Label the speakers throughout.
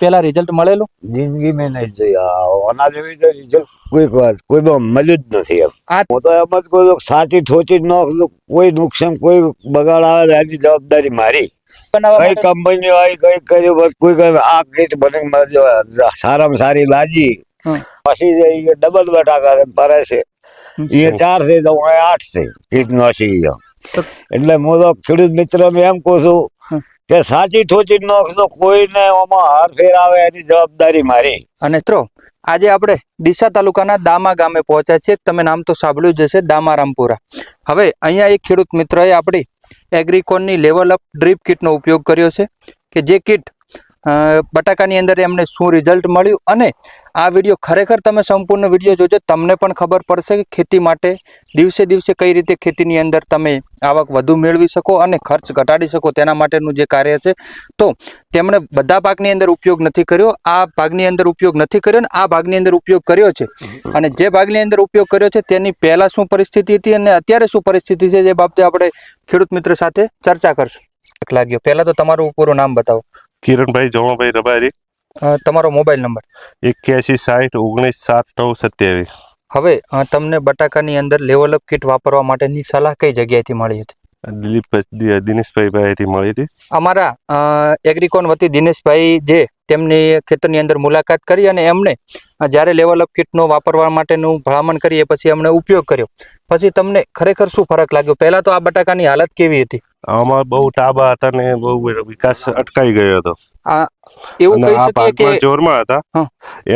Speaker 1: પેલા રિઝલ્ટ મળેલું
Speaker 2: જિંદગી મેં નહીં જોયા આના જેવી તો રિઝલ્ટ કોઈ મળ્યું જ નથી એમ. હું તો એમ જ કહું છું સાચી ઠોચી ન કોઈ નુકસાન કોઈ બગાડ આવે એની જવાબદારી મારી. કઈ કંપની હોય કઈ કર્યું કોઈ આ કીટ બને સારામાં સારી લાજી પછી ડબલ બટાકા ભરે છે એ 4 છે તો 8 છે કીટ નોસી. એટલે હું તો ખેડૂત મિત્ર એમ કહું છું કે સાચી ઠોચી નોખતો કોઈને આમાં હારફેર આવે એની જવાબદારી મારી.
Speaker 1: અને મિત્રો આજે આપણે ડીસા તાલુકાના દામા ગામે પહોંચ્યા છીએ. તમે નામ તો સાંભળ્યું જ હશે, દામારામપુરા. હવે અહીંયા એક ખેડૂત મિત્રએ આપણી એગ્રીકોનની લેવલ અપ ડ્રીપ કીટનો ઉપયોગ કર્યો છે કે જે કીટ બટાકાની અંદર એમને શું રિઝલ્ટ મળ્યું, અને આ વિડીયો ખરેખર તમે સંપૂર્ણ વિડીયો જોજો, તમને પણ ખબર પડશે કે ખેતી માટે દિવસે દિવસે કઈ રીતે ખેતીની અંદર તમે આવક વધુ મેળવી શકો અને ખર્ચ ઘટાડી શકો તેના માટેનું જે કાર્ય છે. તો તેમણે બધા પાકની અંદર ઉપયોગ નથી કર્યો, આ ભાગની અંદર ઉપયોગ નથી કર્યો ને આ ભાગની અંદર ઉપયોગ કર્યો છે. અને જે ભાગની અંદર ઉપયોગ કર્યો છે તેની પહેલાં શું પરિસ્થિતિ હતી અને અત્યારે શું પરિસ્થિતિ છે, જે બાબતે આપણે ખેડૂત મિત્ર સાથે ચર્ચા કરશું. લાગ્યો પહેલાં તો તમારું પૂરું નામ બતાવો.
Speaker 3: કિરણભાઈ જવાભાઈ રબારી.
Speaker 1: તમારો મોબાઈલ નંબર
Speaker 3: 81 60 19 7 9 27.
Speaker 1: હવે તમને બટાકાની અંદર લેવલ અપ કીટ વાપરવા માટેની સલાહ કઈ જગ્યાએથી મળી હતી?
Speaker 3: દિનેશભાઈ પાસેથી મળી હતી.
Speaker 1: અમારા એગ્રીકોન વતી દિનેશભાઈ જે તેમની ખેતરની અંદર મુલાકાત કરી અને એમને જ્યારે લેવલ અપ કીટનો વાપરવા માટેનું ભલામણ કરીએ પછી એમણે ઉપયોગ કર્યો, પછી તમને ખરેખર શું ફરક લાગ્યો? પહેલા તો આ બટાકાની હાલત કેવી હતી?
Speaker 3: આમાં બહુ ટાબા હતા ને બહુ વિકાસ અટકાઈ ગયો હતો.
Speaker 1: એવું કહી શકીએ કે
Speaker 3: જોરમાં હતા,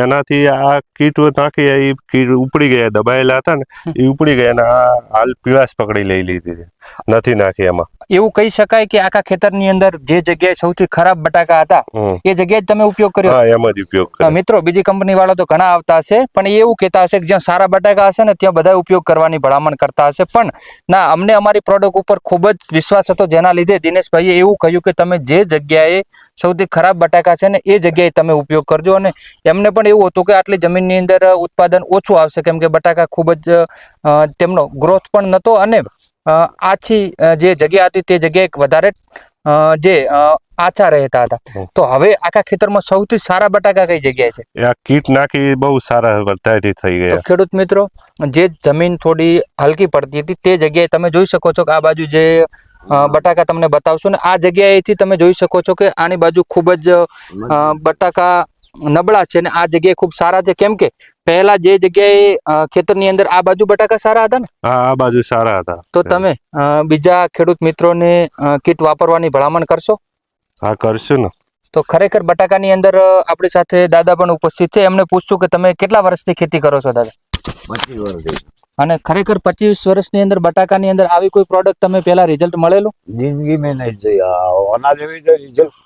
Speaker 3: એનાથી આ કીટ નાખી એ કીટ ઉપડી ગયા, દબાયેલા હતા ને એ ઉપડી ગયા અને આ હાલ પીળાશ પકડી લઈ લીધી નથી નાખી એમાં. એવું
Speaker 1: કહી શકાય કે આખા ખેતરની અંદર જે જગ્યાએ સૌથી ખરાબ બટાકા હતા એ જગ્યાએ તમે ઉપયોગ કર્યો?
Speaker 3: હા, એમ જ ઉપયોગ કર્યો.
Speaker 1: મિત્રો બીજી કંપની વાળા તો ઘણા આવતા હશે, પણ એ એવું કહેતા હશે કે જ્યાં સારા બટાકા હશે ને ત્યાં બધા ઉપયોગ કરવાની ભલામણ કરતા હશે, પણ ના, અમને અમારી પ્રોડક્ટ ઉપર ખૂબ જ વિશ્વાસ હતો, જેના લીધે દિનેશભાઈએ એવું કહ્યું કે તમે જે જગ્યાએ સૌથી ખરાબ બટાકા છે ને એ જગ્યાએ તમે ઉપયોગ કરજો. અને એમને પણ એવું હતું કે આટલી જમીનની અંદર ઉત્પાદન ઓછું આવશે, કેમ કે બટાકા ખૂબ જ તેમનો ગ્રોથ પણ નહોતો અને આછી જે જગ્યા હતી તે જગ્યાએ વધારે જે આછા રહેતા હતા. તો હવે આખા ખેતરમાં સૌથી સારા બટાકા કઈ જગ્યાએ છે?
Speaker 3: આ કીટ નાખી બહુ સારા વર્તાયથી થઈ ગયા.
Speaker 1: ખેડૂત મિત્રો, જે જમીન થોડી હલકી પડતી હતી તે જગ્યાએ તમે જોઈ શકો છો કે આ બાજુ જે બટાકા તમને બતાવશો ને આ જગ્યાએથી તમે જોઈ શકો છો કે આની બાજુ ખૂબ જ બટાકા નબળા છે ને આ જગ્યાએ ખૂબ સારા છે, કેમ કે પહેલા જે જગ્યાએ ખેતરની અંદર આ બાજુ બટાકા સારા હતા ને
Speaker 3: આ બાજુ સારા હતા.
Speaker 1: તો તમે બીજા ખેડૂત મિત્રોને કીટ વાપરવાની ભલામણ કરશો?
Speaker 3: હા, કરશું ને.
Speaker 1: તો ખરેખર બટાકાની અંદર આપણી સાથે દાદા પણ ઉપસ્થિત છે, એમને પૂછશું કે તમે કેટલા વર્ષથી ખેતી કરો છો દાદા?
Speaker 2: 25 વર્ષથી.
Speaker 1: અને ખરેખર 25 વર્ષની અંદર બટાકાની અંદર આવી કોઈ પ્રોડક્ટ તમે પહેલા રિઝલ્ટ મળેલું?
Speaker 2: જિંદગી મેં નહીં જોયા આના જેવી તો રિઝલ્ટ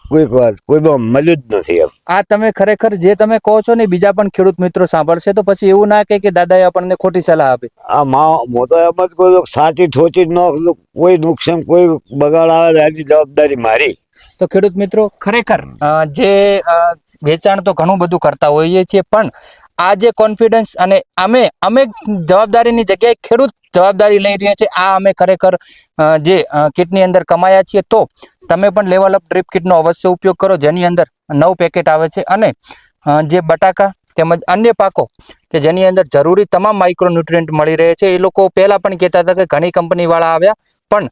Speaker 2: કોઈ મળ્યું જ નથી એમ.
Speaker 1: આ તમે ખરેખર જે તમે કહો છો ને બીજા પણ ખેડૂત મિત્રો સાંભળશે તો પછી એવું ના કે દાદાએ આપણને ખોટી સલાહ આપી.
Speaker 2: હું તો એમ જ કહું છું સાચી ઠોચી કોઈ નુકસાન કોઈ બગાડ આવે એની જવાબદારી મારી.
Speaker 1: તો ખેડૂત મિત્રો, ખરેખર જે વેચાણ તો ઘણું બધું કરતા હોઈએ છીએ, પણ આ જે કોન્ફિડન્સ અને અમે જવાબદારીની જગ્યાએ ખેડૂત જવાબદારી લઈ રહ્યા છે, આ અમે ખરેખર જે કીટની અંદર કમાયા છીએ. તો તમે પણ લેવલ અપ ડ્રીપ કીટનો અવશ્ય ઉપયોગ કરો, જેની અંદર 9 પેકેટ આવે છે અને જે બટાકા તેમજ અન્ય પાકો કે જેની અંદર જરૂરી તમામ માઇક્રોન્યુટ્રિયન્ટ મળી રહે છે. એ લોકો પહેલા પણ કહેતા હતા કે ઘણી કંપનીવાળા આવ્યા, પણ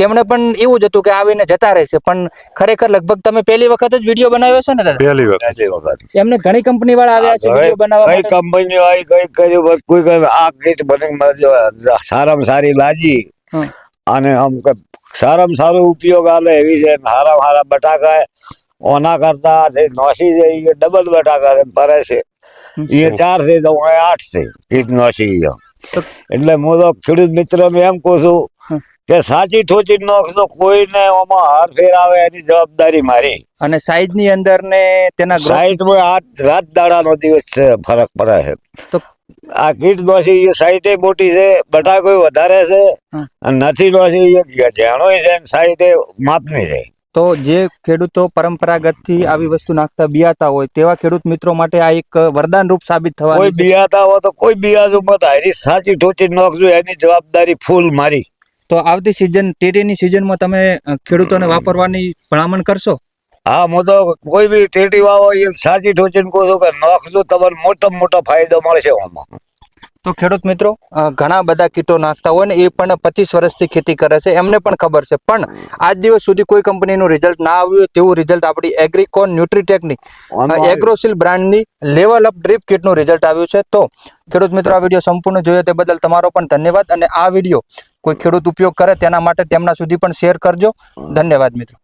Speaker 1: તેમણે પણ એવું જ હતું કે આવીને જતા રહેશે, પણ ખરેખર લગભગ તમે પહેલી વખત જ વિડીયો બનાવ્યો છે ને દાદા?
Speaker 3: પહેલી વખત.
Speaker 1: એમને ઘણી કંપની વાળા આવ્યા છે વિડીયો બનાવવા
Speaker 2: કઈ કંપની હોય કઈ કર્યું કોઈ આ કીટ બને સારામાં સારી લાજી અને આમ સારામાં સારો ઉપયોગ આલે એવી છે. સારામાં સારા બટાકા ઓના કરતા નોસી છે ડબલ બટાકા ભરે છે એ 4 છે તો 8 છે કીટ નોસી. એટલે હું તો ખેડૂત મિત્ર એમ કહું છું કે સાચી ઠોચી નોખતો કોઈને આમાં હારફેર આવે એની જવાબદારી મારી.
Speaker 1: અને સાઈઝ ની અંદર ને તેના
Speaker 2: સાઈડમાં રાત દાડાનો દિવસ છે ફરક પડે છે. તો આ કીટ નોસી સાઈડે મોટી છે, બટાકો વધારે છે અને નથી નોસી જેણો છે સાઈડે માપની છે.
Speaker 1: તો જે ખેડૂતો પરંપરાગતથી આવી વસ્તુ નાખતા બિયાતા હોય તેવા ખેડૂત મિત્રો માટે આ એક વરદાન રૂપ સાબિત થવાનું છે.
Speaker 2: કોઈ બિયાતા હોય તો કોઈ બિયાજુ મત હારી સાચી ઠોચી નોખજો એની જવાબદારી ફૂલ મારી.
Speaker 1: તો આવતી સિઝન ટેટીની સિઝનમાં તમે ખેડૂતોને વાપરવાની ભલામણ કરશો?
Speaker 2: હા હું તો કોઈ બી ટેટી વાવો એ સાચી ઠોચીને કહું છું કે નાખજો તમને મોટામાં મોટો ફાયદો મળશે આમાં.
Speaker 1: તો ખેડૂત મિત્રો ઘણા બધા કીટો નાખતા હોય ને એ પણ 25 વર્ષથી ખેતી કરે છે, એમને પણ ખબર છે, પણ આજ દિવસ સુધી કોઈ કંપનીનું રિઝલ્ટ ના આવ્યું તેવું રિઝલ્ટ આપણી એગ્રીકોન ન્યુટ્રીટેકની એગ્રોસીલ બ્રાન્ડની લેવલ અપ ડ્રીપ કીટનું રિઝલ્ટ આવ્યું છે. તો ખેડૂત મિત્રો આ વિડીયો સંપૂર્ણ જોયો તે બદલ તમારો પણ ધન્યવાદ, અને આ વિડીયો કોઈ ખેડૂત ઉપયોગ કરે તેના માટે તેમના સુધી પણ શેર કરજો. ધન્યવાદ મિત્રો.